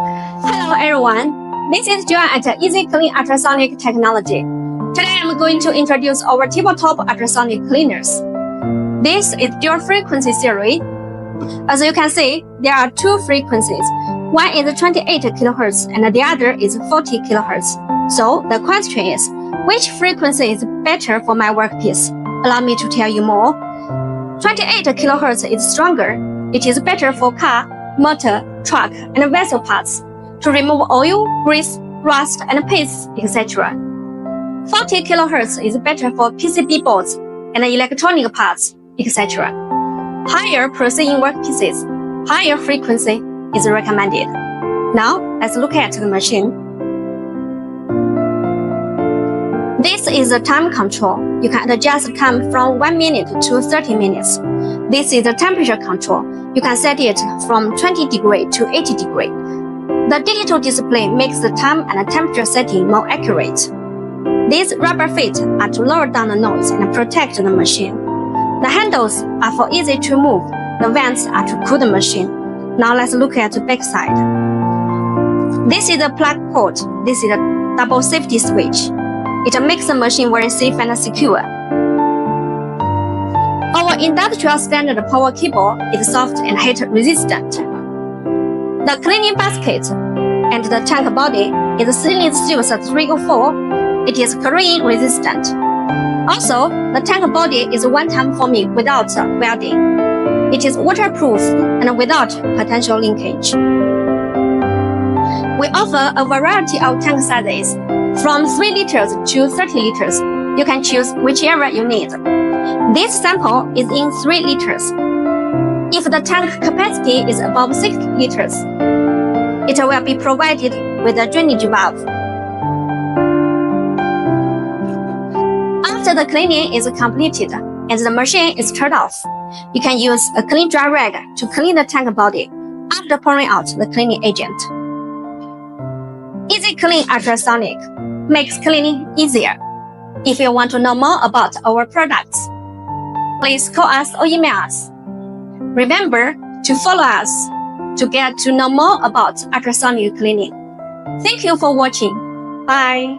Hello everyone, this is Joanne at Easy Clean Ultrasonic Technology. Today I'm going to introduce our Tabletop ultrasonic cleaners. This is dual frequency series. As you can see, there are two frequencies. One is 28 kHz and the other is 40 kHz. So the question is, which frequency is better for my workpiece? Allow me to tell you more. 28 kHz is stronger. It is better for car, motor, truck, and vessel parts to remove oil, grease, rust, and paste, etc. 40 kHz is better for PCB boards and electronic parts, etc. Higher precision workpieces, higher frequency is recommended. Now, let's look at the machine. This is the time control. You can adjust time from 1 minute to 30 minutes. This is the temperature control. You can set it from 20 degrees to 80 degrees. The digital display makes the time and temperature setting more accurate. These rubber feet are to lower down the noise and protect the machine. The handles are for easy to move. The vents are to cool the machine. Now let's look at the back side. This is the plug port. This is a double safety switch. It makes the machine very safe and secure. Our industrial standard power cable is soft and heat resistant. The cleaning basket and the tank body is stainless steel 304. It is corrosion resistant. Also, the tank body is one-time forming without welding. It is waterproof and without potential linkage. We offer a variety of tank sizes, from 3 liters to 30 liters. You can choose whichever you need. This sample is in 3 liters. If the tank capacity is above 6 liters, it will be provided with a drainage valve. After the cleaning is completed and the machine is turned off, you can use a clean dry rag to clean the tank body after pouring out the cleaning agent. Easy Clean Ultrasonic makes cleaning easier. If you want to know more about our products, please call us or email us. Remember to follow us to get to know more about ultrasonic cleaning. Thank you for watching. Bye.